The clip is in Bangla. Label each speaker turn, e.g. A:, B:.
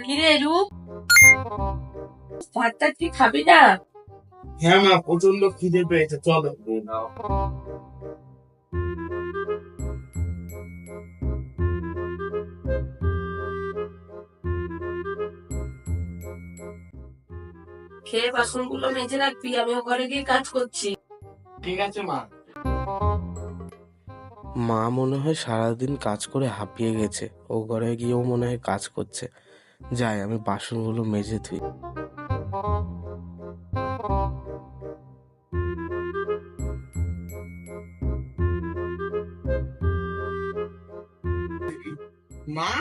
A: কিরে রূপ, ভাতটা কি খাবি না?
B: হ্যাঁ মা, প্রচন্ড খিদে পেয়েছে, চলো।
A: খেয়ে বাসনগুলো মেজে রাখবি, আমিও ঘরে গিয়ে কাজ করছি।
B: ঠিক আছে মা।
C: মা মনে হয় সারাদিন কাজ করে হাঁপিয়ে গেছে, ও ঘরে গিয়েও মনে হয় কাজ করছে। যাই, আমি বাসনগুলো মেজে ধুই।
B: মা,